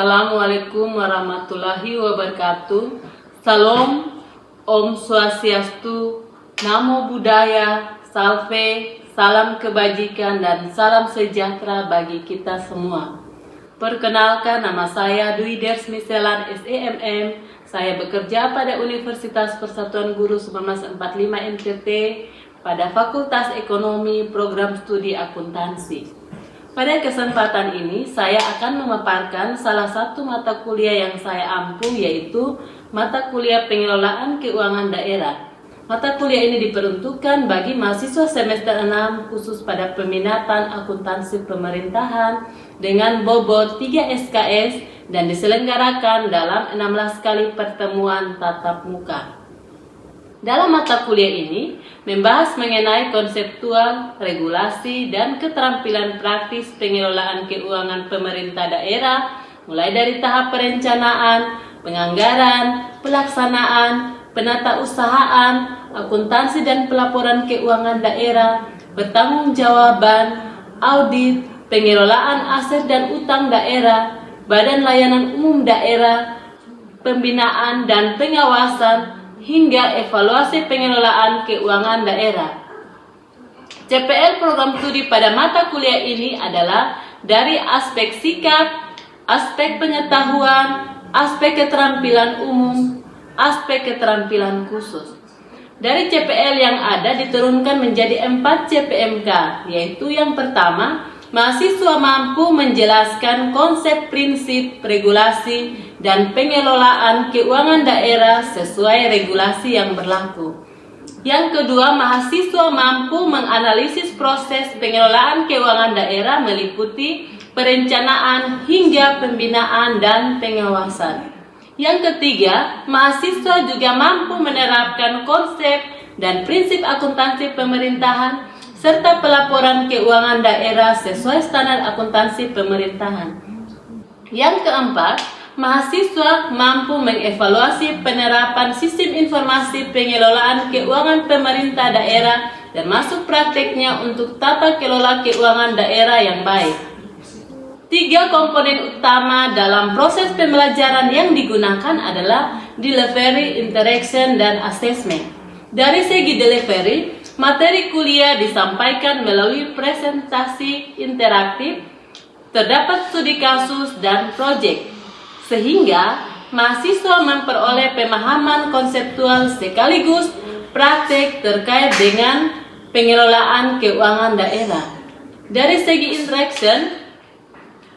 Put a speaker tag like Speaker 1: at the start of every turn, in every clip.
Speaker 1: Assalamualaikum warahmatullahi wabarakatuh. Salam, Om Swastiastu, Namo Buddhaya, Salve, salam kebajikan dan salam sejahtera bagi kita semua. Perkenalkan, nama saya Dwi Dersmi Selan, SEMM. Saya bekerja pada Universitas Persatuan Guru 1945 NTT pada Fakultas Ekonomi Program Studi Akuntansi. Pada kesempatan ini, saya akan memaparkan salah satu mata kuliah yang saya ampu, yaitu mata kuliah Pengelolaan Keuangan Daerah. Mata kuliah ini diperuntukkan bagi mahasiswa semester 6 khusus pada peminatan akuntansi pemerintahan dengan bobot 3 SKS dan diselenggarakan dalam 16 kali pertemuan tatap muka. Dalam mata kuliah ini, membahas mengenai konseptual, regulasi, dan keterampilan praktis pengelolaan keuangan pemerintah daerah, mulai dari tahap perencanaan, penganggaran, pelaksanaan, penatausahaan, akuntansi dan pelaporan keuangan daerah, pertanggungjawaban, audit, pengelolaan aset dan utang daerah, badan layanan umum daerah, pembinaan dan pengawasan, hingga evaluasi pengelolaan keuangan daerah. CPL program studi pada mata kuliah ini adalah dari aspek sikap, aspek pengetahuan, aspek keterampilan umum, aspek keterampilan khusus. Dari CPL yang ada diturunkan menjadi 4 CPMK, yaitu yang pertama, mahasiswa mampu menjelaskan konsep, prinsip, regulasi, dan pengelolaan keuangan daerah sesuai regulasi yang berlaku. Yang kedua, mahasiswa mampu menganalisis proses pengelolaan keuangan daerah meliputi perencanaan hingga pembinaan dan pengawasan. Yang ketiga, mahasiswa juga mampu menerapkan konsep dan prinsip akuntansi pemerintahan serta pelaporan keuangan daerah sesuai standar akuntansi pemerintahan. Yang keempat, mahasiswa mampu mengevaluasi penerapan sistem informasi pengelolaan keuangan pemerintah daerah dan masuk prakteknya untuk tata kelola keuangan daerah yang baik. 3 komponen utama dalam proses pembelajaran yang digunakan adalah delivery, interaction, dan assessment. Dari segi delivery, materi kuliah disampaikan melalui presentasi interaktif, terdapat studi kasus dan proyek, sehingga mahasiswa memperoleh pemahaman konseptual sekaligus praktek terkait dengan pengelolaan keuangan daerah. Dari segi interaction,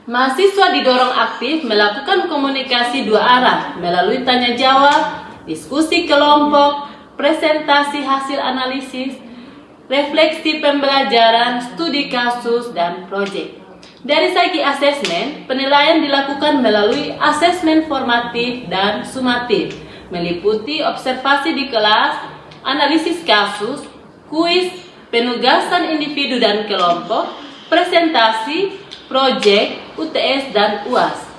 Speaker 1: mahasiswa didorong aktif melakukan komunikasi 2 arah melalui tanya jawab, diskusi kelompok, presentasi hasil analisis, refleksi pembelajaran, studi kasus, dan proyek. Dari segi asesmen, penilaian dilakukan melalui asesmen formatif dan sumatif, meliputi observasi di kelas, analisis kasus, kuis, penugasan individu dan kelompok, presentasi, proyek, UTS, dan UAS.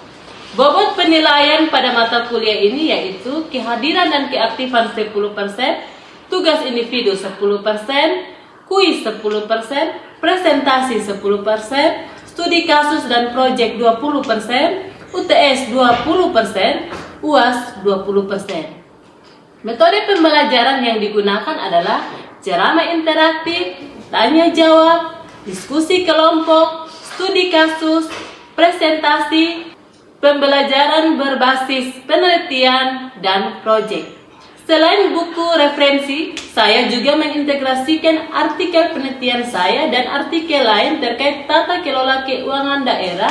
Speaker 1: Bobot penilaian pada mata kuliah ini yaitu kehadiran dan keaktifan 10%, tugas individu 10%, kuis 10%, presentasi 10%, studi kasus dan proyek 20%, UTS 20%, UAS 20%. Metode pembelajaran yang digunakan adalah ceramah interaktif, tanya jawab, diskusi kelompok, studi kasus, presentasi, pembelajaran berbasis penelitian, dan proyek. Selain buku referensi, saya juga mengintegrasikan artikel penelitian saya dan artikel lain terkait tata kelola keuangan daerah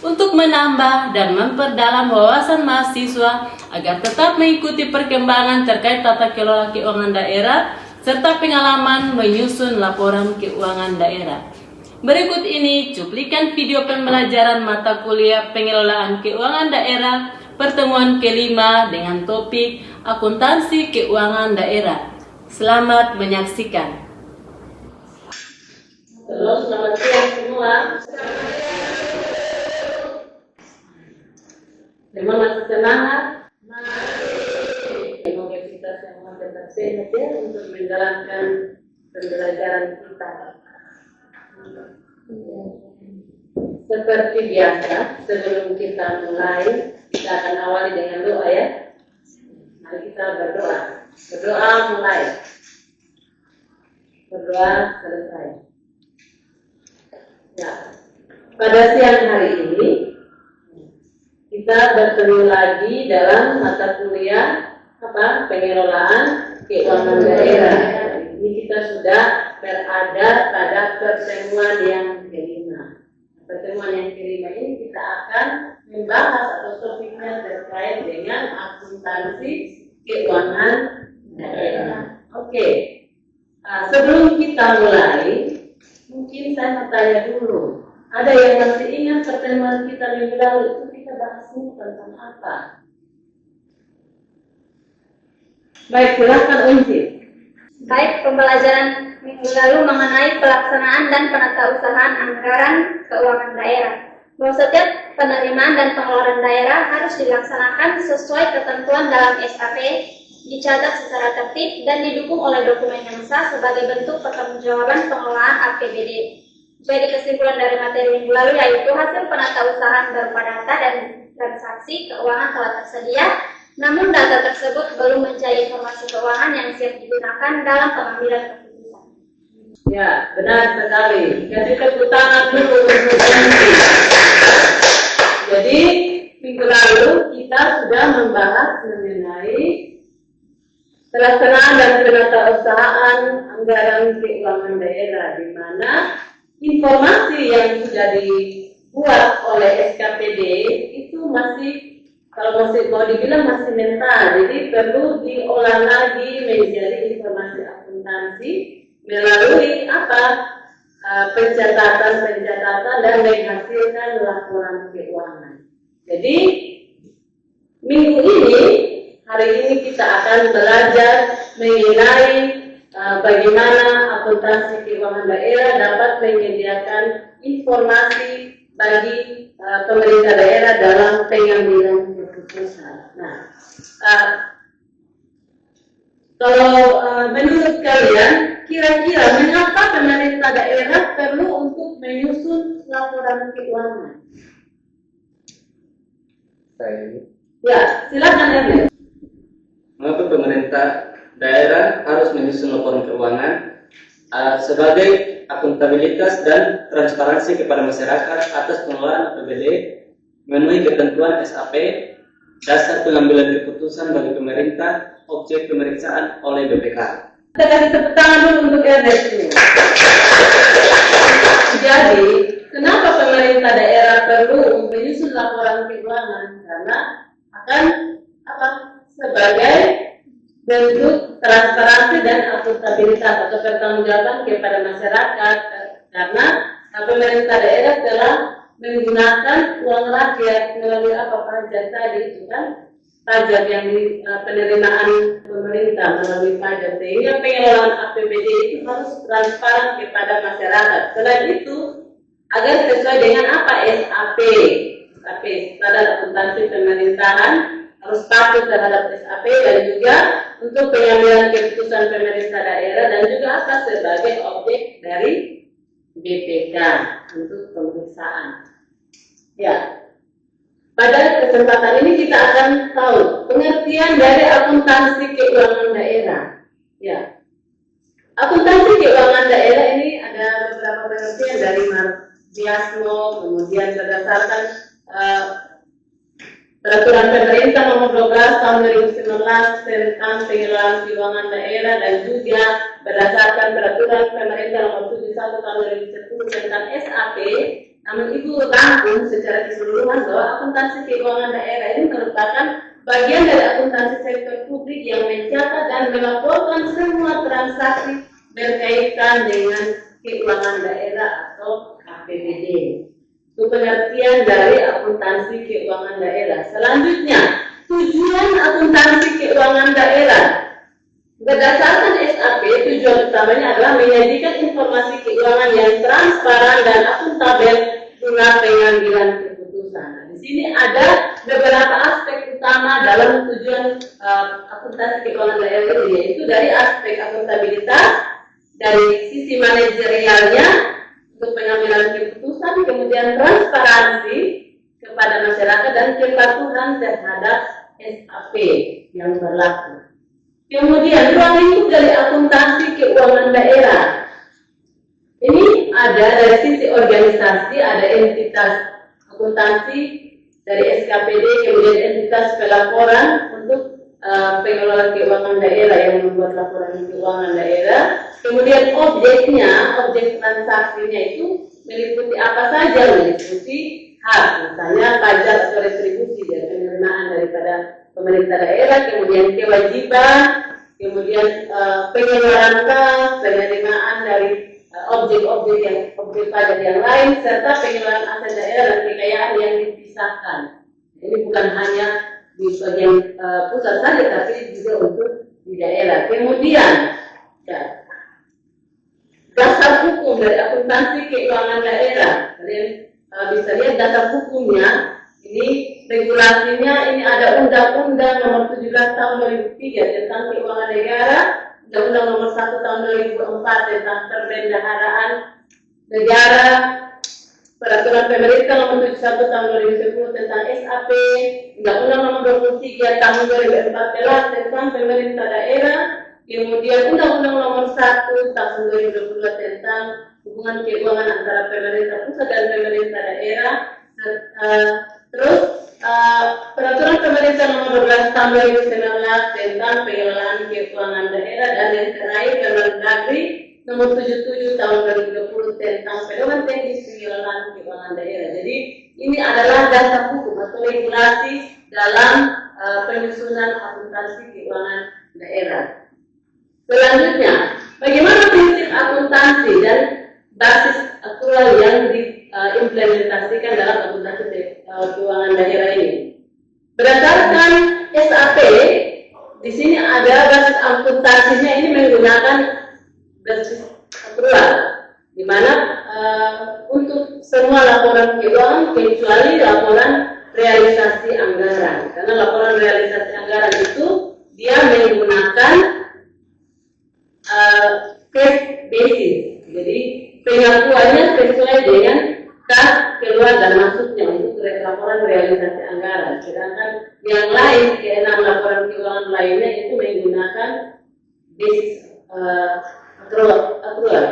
Speaker 1: untuk menambah dan memperdalam wawasan mahasiswa agar tetap mengikuti perkembangan terkait tata kelola keuangan daerah serta pengalaman menyusun laporan keuangan daerah. Berikut ini cuplikan video pembelajaran mata kuliah Pengelolaan Keuangan Daerah pertemuan kelima dengan topik Akuntansi Keuangan Daerah. Selamat menyaksikan. Halo, selamat siang semua. Memang masih semangat? Semoga kita semua tetap sehat ya untuk menjalankan pembelajaran kita. Seperti biasa, sebelum kita mulai, kita akan awali dengan doa ya. Mari kita berdoa. Berdoa mulai. Berdoa selesai. Ya. Pada siang hari ini, kita bertemu lagi dalam mata kuliah pengelolaan keuangan daerah. Ini kita sudah berada pada pertemuan yang kelima. Pertemuan yang kelima ini kita akan membahas atau topiknya terkait dengan akuntansi keuangan daerah. Oke. Sebelum kita mulai, mungkin saya mau tanya dulu. Ada yang masih ingat pertemuan kita minggu lalu itu kita bahasnya tentang apa? Baik, silakan Unci.
Speaker 2: Baik, pembelajaran minggu lalu mengenai pelaksanaan dan penatausahaan anggaran keuangan daerah. Bahwa setiap penerimaan dan pengeluaran daerah harus dilaksanakan sesuai ketentuan dalam SAP, dicatat secara tertib dan didukung oleh dokumen yang sah sebagai bentuk pertanggungjawaban pengelolaan APBD. Jadi kesimpulan dari materi minggu lalu yaitu hasil penatausahaan berupa data dan transaksi keuangan telah tersedia, namun data tersebut belum menjadi informasi keuangan yang siap digunakan dalam pengambilan keputusan.
Speaker 1: Ya, benar sekali. Kasih tepuk tangan dulu untuk Unci. Jadi minggu lalu kita sudah membahas mengenai pelaksanaan dan penatausahaan anggaran keuangan daerah, di mana informasi yang sudah dibuat oleh SKPD itu masih, kalau masih mau dibilang masih mental, jadi perlu diolah lagi menjadi informasi akuntansi melalui pencatatan dan menghasilkan laporan keuangan. Jadi minggu ini, hari ini kita akan belajar mengenai bagaimana akuntansi keuangan daerah dapat menyediakan informasi bagi pemerintah daerah dalam pengambilan keputusan. Nah, kalau menurut kalian, kira-kira mengapa pemerintah daerah perlu untuk menyusun laporan keuangan? Ya, silakan Ernest.
Speaker 3: Mengapa pemerintah daerah harus menyusun laporan keuangan sebagai akuntabilitas dan transparansi kepada masyarakat atas pengelolaan APBD memenuhi ketentuan SAP, dasar pengambilan keputusan bagi pemerintah, objek pemeriksaan oleh BPK.
Speaker 1: Kita kasih tepuk tangan dulu untuk Ernest ini. Jadi, kenapa pemerintah daerah perlu menyusun laporan keuangan? Karena akan sebagai bentuk transparansi dan akuntabilitas atau pertanggungjawaban kepada masyarakat, karena pemerintah daerah telah menggunakan uang rakyat melalui pajak tadi, itu kan pajak yang penerimaan pemerintah melalui pajak, sehingga pengelolaan APBD itu harus transparan kepada masyarakat. Selain itu, agar sesuai dengan SAP, Standar Akuntansi Pemerintahan, harus patuh terhadap SAP, dan juga untuk pengambilan keputusan pemerintah daerah, dan juga sebagai objek dari BPK untuk pemeriksaan. Ya, pada kesempatan ini kita akan tahu pengertian dari akuntansi keuangan daerah. Ya, akuntansi keuangan daerah ini ada beberapa pengertian dari Mardiasmo, kemudian berdasarkan Peraturan Pemerintah Nomor 12 Tahun 2019 tentang pengelolaan keuangan daerah, dan juga berdasarkan Peraturan Pemerintah Nomor 71 Tahun 2010 tentang SAP. Namun Ibu rangkum secara keseluruhan bahwa akuntansi keuangan daerah ini merupakan bagian dari akuntansi sektor publik yang mencatat dan melaporkan semua transaksi berkaitan dengan keuangan daerah atau APBD. Itu pengertian dari akuntansi keuangan daerah. Selanjutnya, tujuan akuntansi keuangan daerah. Berdasarkan SAP, tujuan utamanya adalah menyajikan informasi keuangan yang transparan dan akuntabel guna pengambilan keputusan. Nah, di sini ada beberapa aspek utama dalam tujuan akuntansi keuangan daerah ini, yaitu dari aspek akuntabilitas, dari sisi manajerialnya untuk pengambilan keputusan, kemudian transparansi kepada masyarakat dan kepatuhan terhadap SAP yang berlaku. Kemudian ruang lingkup dari akuntansi keuangan daerah. Ini ada dari sisi organisasi, ada entitas akuntansi dari SKPD, kemudian entitas pelaporan untuk pengelolaan keuangan daerah yang membuat laporan keuangan daerah. Kemudian objek transaksinya itu meliputi apa saja, meliputi hak, misalnya pajak atau retribusi dan penerimaan daripada pemerintah daerah, kemudian kewajiban, kemudian pengeluaran kas, penerimaan dari objek pajak yang lain, serta pengelolaan aset daerah dan kekayaan yang dipisahkan. Ini bukan hanya di bagian pusat saja, tapi juga untuk di daerah. Kemudian, ya, dasar hukum dari akuntansi keuangan daerah. Kalian bisa lihat dasar hukumnya. Ini regulasinya, ini ada Undang-Undang Nomor 17 Tahun 2003 tentang keuangan negara, Undang-Undang Nomor 1 Tahun 2004 tentang perbendaharaan negara, Peraturan Pemerintah Nomor 71 Tahun 2010 tentang SAP, Undang-Undang Nomor 23 Tahun 2014 tentang pemerintah daerah, kemudian Undang-Undang Nomor 1 Tahun 2022 tentang hubungan keuangan antara pemerintah pusat dan pemerintah daerah, terus Peraturan Pemerintah Nomor 12 Tahun 2019 tentang pengelolaan keuangan daerah, dan yang terakhir Permendagri Nomor 77 Tahun 2020 tentang pedoman teknis pengelolaan keuangan daerah. Jadi ini adalah dasar hukum atau regulasi dalam penyusunan akuntansi keuangan daerah. Selanjutnya, bagaimana prinsip akuntansi dan basis aktual yang diimplementasikan dalam akuntansi keuangan daerah ini? Berdasarkan SAP, di sini ada basis akuntansinya ini menggunakan basis aktual, di mana untuk semua laporan keuangan kecuali laporan realisasi anggaran, karena laporan realisasi anggaran itu dia menggunakan cash basis, jadi pengakuannya sesuai dengan kas keluar dan masuknya untuk laporan realisasi anggaran. Sedangkan yang lain, keenam laporan keuangan lainnya itu menggunakan basis aktual.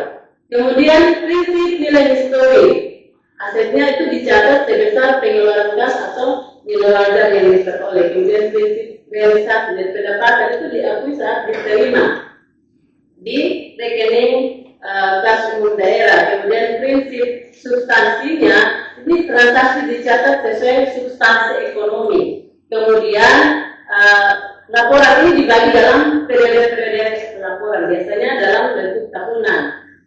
Speaker 1: Kemudian prinsip nilai historik, asetnya itu dicatat sebesar pengeluaran kas atau nilai wajar yang diperoleh. Kemudian prinsip realisasi dan pendapatan itu diakui saat diterima di rekening kas umum daerah. Kemudian prinsip substansinya, ini transaksi dicatat sesuai substansi ekonomi. Kemudian laporan ini dibagi dalam periode-periode laporan, biasanya dalam bentuk tahunan.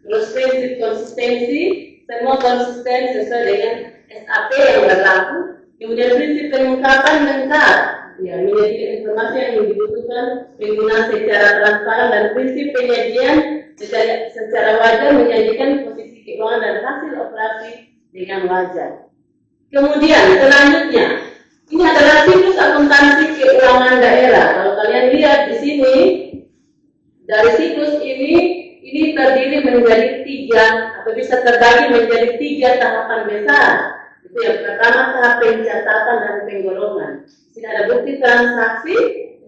Speaker 1: Terus prinsip konsistensi, semua konsisten sesuai dengan SAP yang berlaku. Kemudian prinsip pengungkapan lengkap, ya, menyajikan informasi yang dibutuhkan penggunaan secara transparan, dan prinsip penyajian secara wajar, menyajikan posisi keuangan dan hasil operasi dengan wajar. Kemudian selanjutnya, ini adalah siklus akuntansi keuangan daerah. Kalau kalian lihat di sini, dari siklus ini terdiri menjadi 3 atau bisa terbagi menjadi 3 tahapan besar. Itu yang pertama, tahap pencatatan dan penggolongan. Di sini ada bukti transaksi,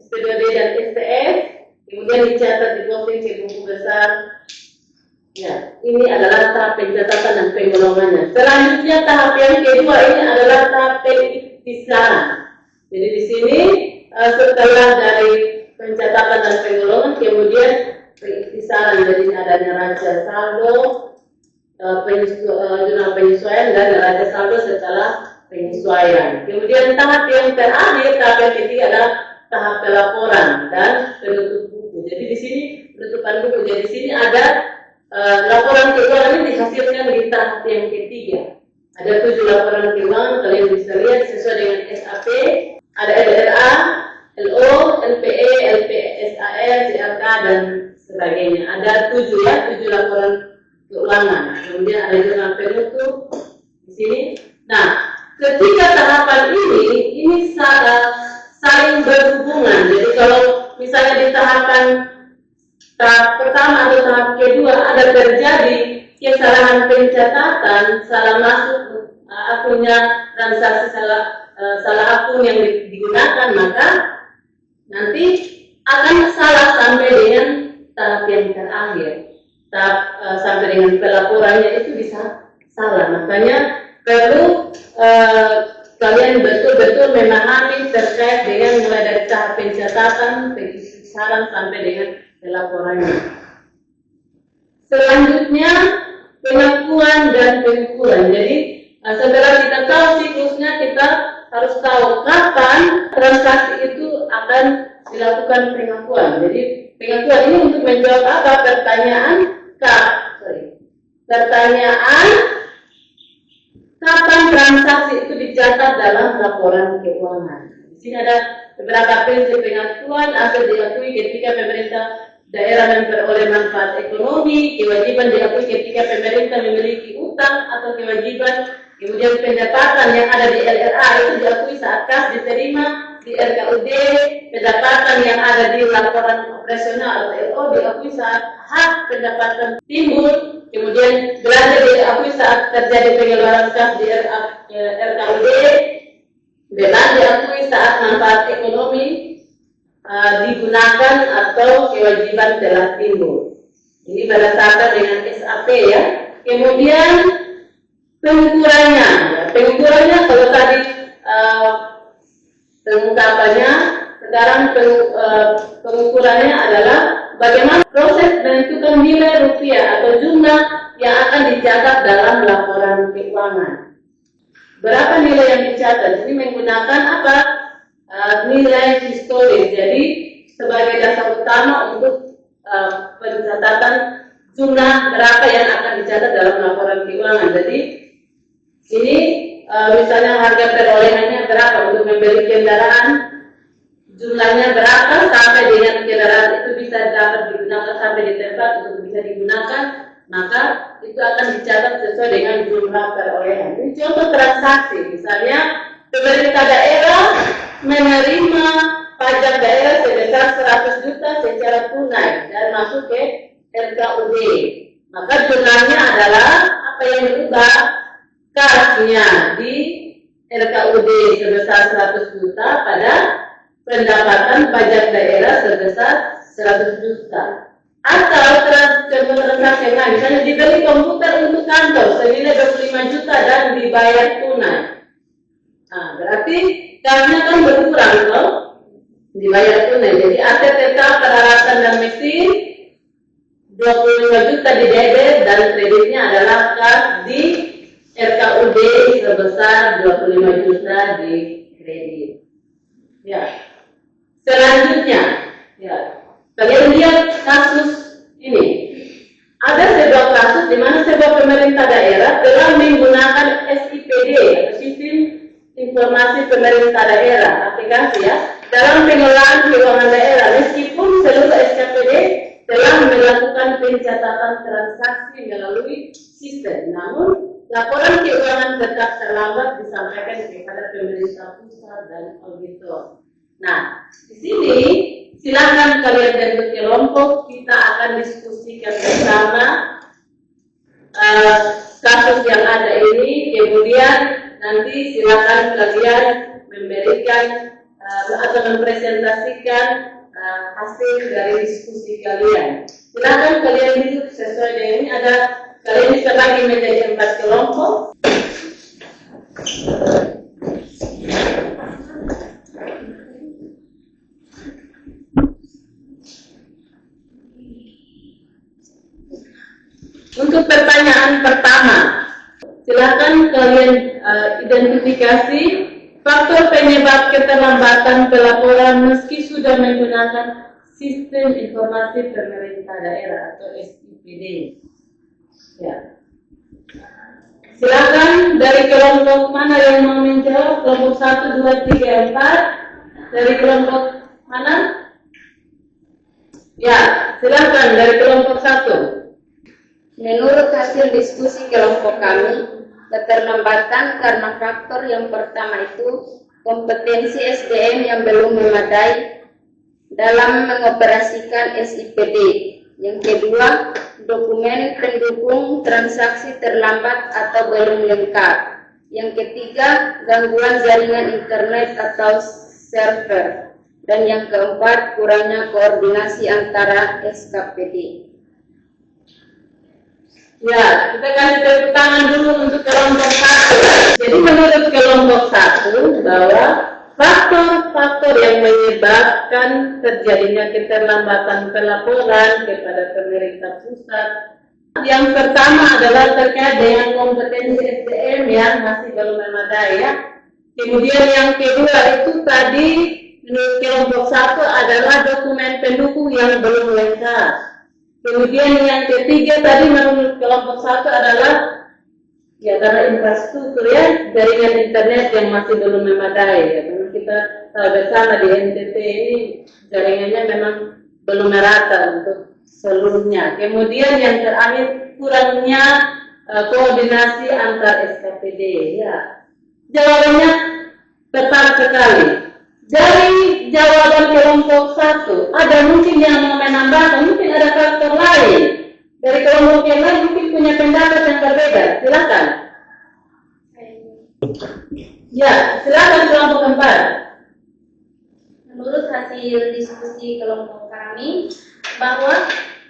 Speaker 1: SPDB dan STS, kemudian dicatat di posting ke buku besar. Ya, ini adalah tahap pencatatan dan penggolongannya. Selanjutnya tahap yang kedua ini adalah tahap pengiktisaran. Jadi di sini setelah dari pencatatan dan penggolongan, kemudian pengiktisaran, jadi adanya raja saldo, jurnal penyesuaian dan raja saldo setelah penyesuaian. Kemudian tahap yang terakhir, tahap yang ketiga adalah tahap pelaporan dan penutup buku. Jadi di sini penutupan buku. Jadi di sini ada laporan keuangan ini dihasilkan di tahap yang ketiga. Ada 7 laporan keuangan, kalian bisa lihat sesuai dengan SAP. Ada LRA, LO, LPE, LPSAR, JRK dan sebagainya. Ada 7 laporan keuangan. Kemudian ada jurnal penutup di sini. Nah, ketika tahapan ini saling berhubungan. Jadi kalau misalnya di tahapan tahap pertama atau tahap kedua ada terjadi kesalahan pencatatan, salah masuk akunnya, transaksi salah akun yang digunakan, maka nanti akan salah sampai dengan tahap yang terakhir. Sampai dengan pelaporannya itu bisa salah. Makanya perlu kalian betul-betul memahami terkait dengan mulai dari tahap pencatatan, pengisaran sampai dengan pelaporannya. Selanjutnya pengakuan dan pengukuran. Jadi setelah kita tahu siklusnya, kita harus tahu kapan transaksi itu akan dilakukan pengakuan. Jadi pengakuan ini untuk menjawab apa? Pertanyaan kapan transaksi itu dicatat dalam laporan keuangan. Di sini ada beberapa prinsip pengakuan asal diakui ketika pemerintah daerah memperoleh manfaat ekonomi, kewajiban diakui ketika pemerintah memiliki utang atau kewajiban, kemudian pendapatan yang ada di LRA itu diakui saat kas diterima di RKUD, pendapatan yang ada di laporan operasional atau LO diakui saat hak pendapatan timbul, kemudian belanja diakui saat terjadi pengeluaran kas di RKUD, beban diakui saat manfaat ekonomi digunakan atau kewajiban telah timbul. Ini berdasarkan dengan SAP ya. Kemudian pengukurannya. Pengukurannya kalau tadi pengungkapannya, sekarang pengukurannya adalah bagaimana proses menentukan nilai rupiah atau jumlah yang akan dicatat dalam laporan keuangan. Berapa nilai yang dicatat? Ini menggunakan apa? Nilai historis. Jadi sebagai dasar utama untuk pencatatan jumlah berapa yang akan dicatat dalam laporan keuangan. Jadi ini misalnya harga perolehannya berapa untuk membeli kendaraan, jumlahnya berapa sampai dengan kendaraan itu bisa dapat digunakan sampai di tempat untuk bisa digunakan, maka itu akan dicatat sesuai dengan jumlah perolehan. Ini contoh transaksi, misalnya pemerintah daerah menerima pajak daerah sebesar 100 juta secara tunai dan masuk ke RKUD. Maka jumlahnya adalah apa yang berubah, kasnya di RKUD sebesar 100 juta pada pendapatan pajak daerah sebesar 100 juta. Atau contoh transaksi yang lain, misalnya dibeli komputer untuk kantor senilai 25 juta dan dibayar tunai. Nah, berarti kasnya kan berkurang loh, dibayar tunai. Jadi aset tetap peralatan dan mesin 25 juta di debit dan kreditnya adalah kas di RKUD sebesar 25 juta di kredit. Ya. Selanjutnya, ya. Kalian lihat kasus ini. Ada sebuah kasus di mana sebuah pemerintah daerah telah menggunakan SIPD atau Sistem Informasi Pemerintah Daerah, aplikasi ya, dalam pengelolaan keuangan daerah, meskipun seluruh SKPD telah melakukan pencatatan transaksi melalui sistem, namun laporan keuangan tetap terlambat disampaikan kepada pemerintah pusat dan auditor. Nah, di sini silakan kalian bentuk kelompok, kita akan diskusikan bersama kasus yang ada ini, kemudian nanti silakan kalian memberikan atau mempresentasikan hasil dari diskusi kalian. Silakan kalian duduk sesuai dengan ini, ada kalian bisa bagi menjadi 4 kelompok. Untuk pertanyaan pertama, silakan kalian identifikasi faktor penyebab keterlambatan pelaporan meski sudah menggunakan Sistem Informasi Pemerintah Daerah atau SIPD. Ya. Silakan dari kelompok mana yang mau menjawab? Kelompok 1, 2, 3, 4. Dari kelompok mana? Ya, silakan dari kelompok 1.
Speaker 4: Menurut hasil diskusi kelompok kami, keterlambatan karena faktor yang pertama itu kompetensi SDM yang belum memadai dalam mengoperasikan SIPD. Yang kedua, dokumen pendukung transaksi terlambat atau belum lengkap. Yang ketiga, gangguan jaringan internet atau server. Dan yang keempat, kurangnya koordinasi antara SKPD.
Speaker 1: Ya, kita kasih tepuk tangan dulu untuk kelompok 1. Jadi menurut kelompok 1 bahwa faktor-faktor yang menyebabkan terjadinya keterlambatan pelaporan kepada pemerintah pusat, yang pertama adalah terkait dengan kompetensi SDM yang masih belum memadai ya. Kemudian yang kedua itu tadi menurut kelompok 1 adalah dokumen pendukung yang belum lengkap. Kemudian yang ketiga tadi menurut kelompok 1 adalah ya karena infrastruktur ya, jaringan internet yang masih belum memadai ya. Karena kita tahu bersama di NTT ini jaringannya memang belum merata untuk seluruhnya. Kemudian yang terakhir kurangnya koordinasi antar SKPD ya. Jawabannya tepat sekali. Dari jawaban kelompok 1, ada mungkin yang mau menambahkan, mungkin ada faktor lain. Dari kelompok yang lain mungkin punya pendapat yang berbeda. Silakan. Ya, silakan kelompok 4.
Speaker 2: Menurut hasil diskusi kelompok kami, bahwa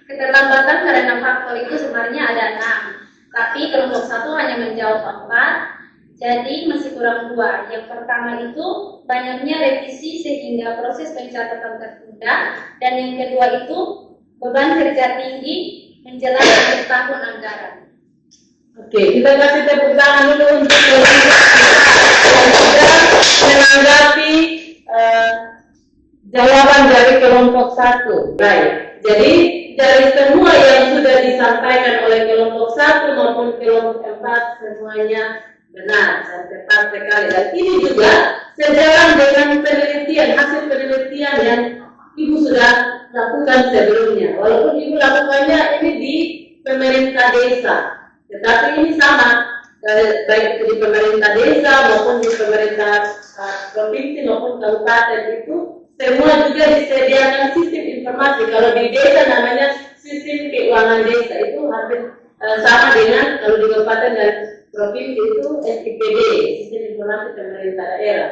Speaker 2: keterlambatan karena faktor itu sebenarnya ada 6. Tapi kelompok 1 hanya menjawab 4. Jadi masih kurang 2. Yang pertama itu banyaknya revisi sehingga proses pencatatan tertunda, dan yang kedua itu beban kerja tinggi menjelang akhir tahun anggaran.
Speaker 1: Oke, kita kasih tepuk tangan dulu untuk yang sudah menanggapi jawaban dari kelompok 1. Baik, jadi dari semua yang sudah disampaikan oleh kelompok 1 maupun kelompok 4 semuanya benar dan tepat sekali. Dan ini juga sejalan dengan penelitian, hasil penelitian yang Ibu sudah lakukan sebelumnya. Walaupun Ibu lakukannya ini di pemerintah desa, tetapi ini sama, baik di pemerintah desa maupun di pemerintah provinsi maupun kabupaten itu semua juga disediakan sistem informasi. Kalau di desa namanya sistem keuangan desa, itu hampir sama dengan kalau di kabupaten dan provinsi itu SIPD, sistem informasi pemerintah daerah.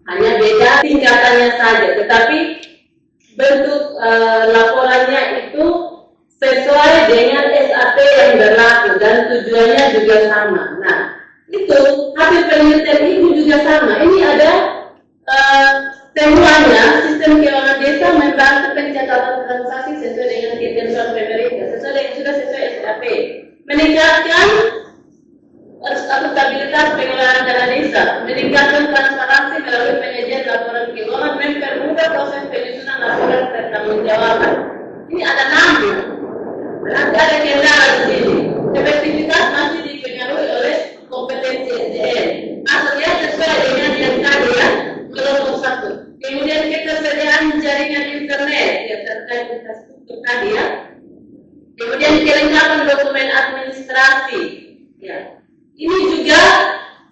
Speaker 1: Hanya beda tingkatannya saja, tetapi bentuk laporannya itu sesuai dengan SAP yang berlaku dan tujuannya juga sama. Nah, itu hasil penelitian Ibu juga sama. Ini ada semuanya sistem keuangan desa membantu pencatatan transaksi sesuai dengan ketentuan pemerintah, sesuai dengan sudah sesuai SAP, meningkatkan akuntabilitas pengelolaan dana desa, meningkatkan transparansi melalui penyajian laporan keuangan, mempermudah proses penyusunan laporan pertanggungjawaban. Ini ada 6. Berarti ada kendala di sini. Efektivitas masih dipengaruhi oleh kompetensi SDM. Maksudnya sesuai dengan yang tadi ya, kelompok 1. Kemudian ketersediaan jaringan internet yang terkait infrastruktur tadi ya. Kemudian kelengkapan dokumen administrasi. Ya. Ini juga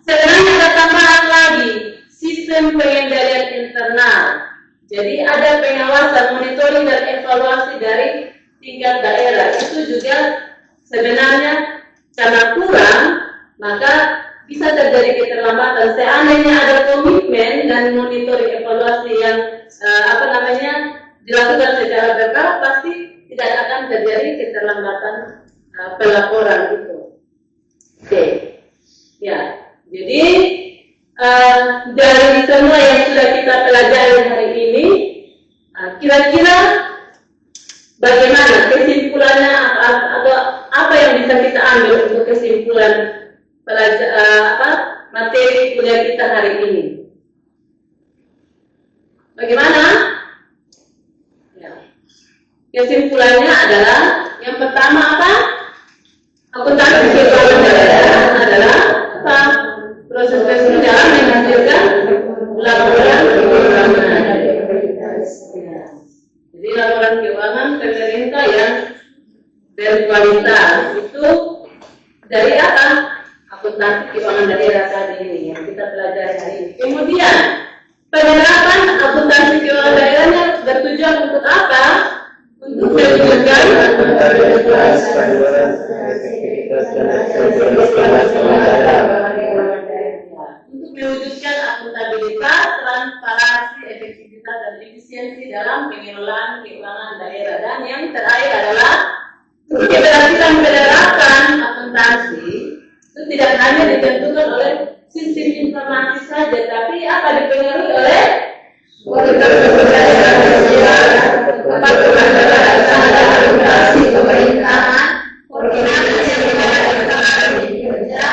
Speaker 1: sebenarnya ada tambahan lagi, sistem pengendalian internal. Jadi ada pengawasan, monitoring dan evaluasi dari tingkat daerah. Itu juga sebenarnya karena kurang, maka bisa terjadi keterlambatan. Seandainya ada komitmen dan monitoring evaluasi yang dilakukan secara berkala, pasti tidak akan terjadi keterlambatan pelaporan itu. Oke. Ya, jadi dari semua yang sudah kita pelajari hari ini, kira-kira bagaimana kesimpulannya atau apa yang bisa kita ambil untuk kesimpulan materi kuliah kita hari ini? Bagaimana? Ya. Kesimpulannya adalah yang pertama apa? Akuntansi keuangan daerah adalah apa? Proses dalam menghasilkan laporan keuangan. Jadi laporan keuangan pemerintah yang berkualitas itu dari apa? Akuntansi keuangan daerah tadi ini yang kita pelajari hari ini. Kemudian penerapan akuntansi keuangan daerahnya bertujuan untuk apa? Untuk mewujudkan
Speaker 3: stabilitas, keadilan, efektivitas, dan efektivitas
Speaker 1: untuk mewujudkan akuntabilitas, transparansi, efektivitas, dan efisiensi dalam pengelolaan keuangan daerah. Dan yang terakhir adalah untuk keberhasilan menerapkan akuntansi itu tidak hanya ditentukan oleh sistem informasi saja, tapi apa dipengaruhi oleh kualitas kepatuhan akuntansi pemerintahan, koordinasi kerja,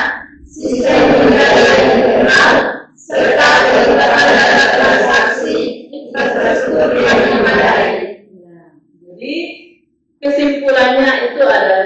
Speaker 1: sistem pengendalian internal, serta pengetatan transaksi infrastruktur yang memadai. Jadi kesimpulannya itu ada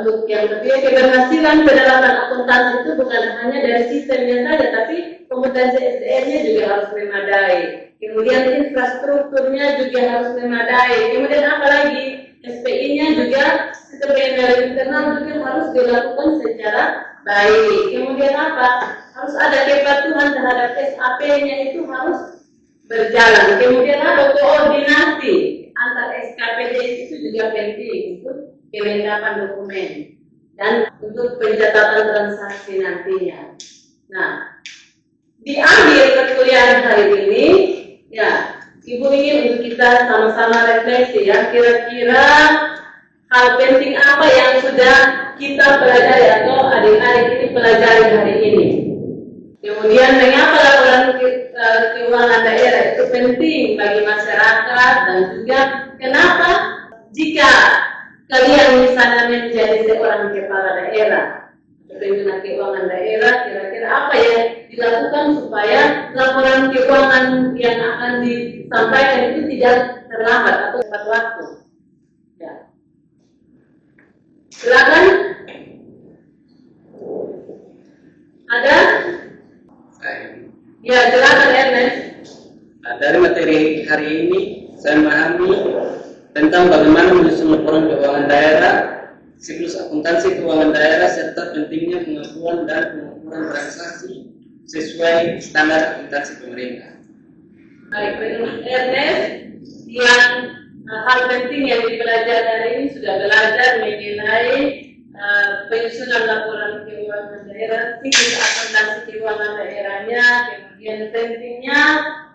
Speaker 1: untuk yang ketiga, keberhasilan penerapan akuntansi itu bukan hanya dari sistemnya saja, tapi kompetensi SDM-nya juga harus memadai. Kemudian infrastrukturnya juga harus memadai. Kemudian apa lagi? SPI-nya juga, sistem pengendalian internal juga harus dilakukan secara baik. Kemudian apa? Harus ada kepatuhan terhadap SAP-nya itu harus berjalan. Kemudian apa? Koordinasi antar SKPD itu juga penting untuk kelengkapan dokumen dan untuk pencatatan transaksi nantinya. Nah, di akhir perkuliahan hari ini, ya, Ibu ingin untuk kita sama-sama refleksi ya, kira-kira hal penting apa yang sudah kita pelajari atau adik-adik ini pelajari hari ini. Kemudian mengapa laporan keuangan daerah itu penting bagi masyarakat, dan juga kenapa jika kalian misalnya menjadi seorang kepala daerah atau pimpinan keuangan daerah, kira-kira apa yang dilakukan supaya laporan keuangan yang akan disampaikan itu tidak terlambat atau tepat waktu. Ya. Silakan. Ada? Ya, silakan Ernest.
Speaker 3: Dari materi hari ini saya memahami tentang bagaimana menyusun laporan keuangan daerah, siklus akuntansi keuangan daerah, serta pentingnya pengakuan dan pengukuran transaksi sesuai standar akuntansi pemerintah.
Speaker 1: Baik, menurut Ernest, yang hal penting yang dipelajari hari ini sudah belajar mengenai penyusunan laporan keuangan daerah, siklus akuntansi keuangan daerahnya, kemudian pentingnya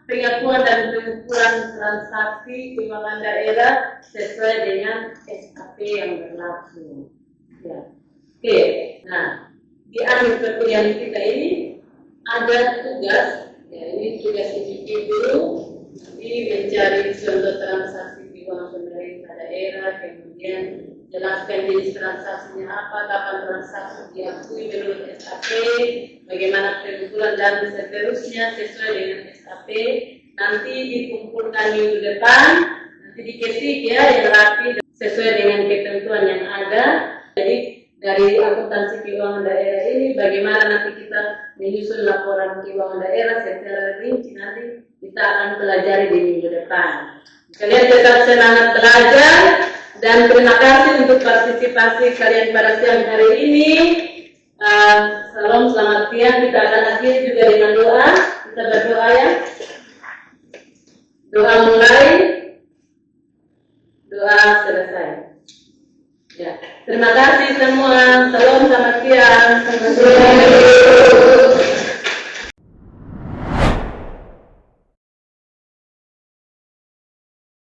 Speaker 1: pengakuan dan pengukuran transaksi keuangan daerah sesuai dengan SAP yang berlaku. Ya. Oke, nah di akhir perkuliahan kita ini ada tugas, ya ini tugas individu, nanti mencari contoh transaksi keuangan pemerintah daerah, kemudian jelaskan jenis transaksinya apa, kapan transaksi diakui menurut SAP, bagaimana pengumpulan dan seterusnya sesuai dengan SAP. Nanti dikumpulkan minggu depan, nanti diketik ya yang rapi sesuai dengan ketentuan yang ada. Jadi dari akuntansi keuangan daerah ini bagaimana nanti kita menyusun laporan keuangan daerah secara rinci, nanti kita akan pelajari di minggu depan. Kalian tetap semangat belajar. Dan terima kasih untuk partisipasi kalian pada siang hari ini. Salam, selamat siang. Kita akan akhiri juga dengan doa. Kita berdoa ya. Doa mulai, doa selesai. Ya. Terima kasih semua. Salam, selamat siang. Selamat siang.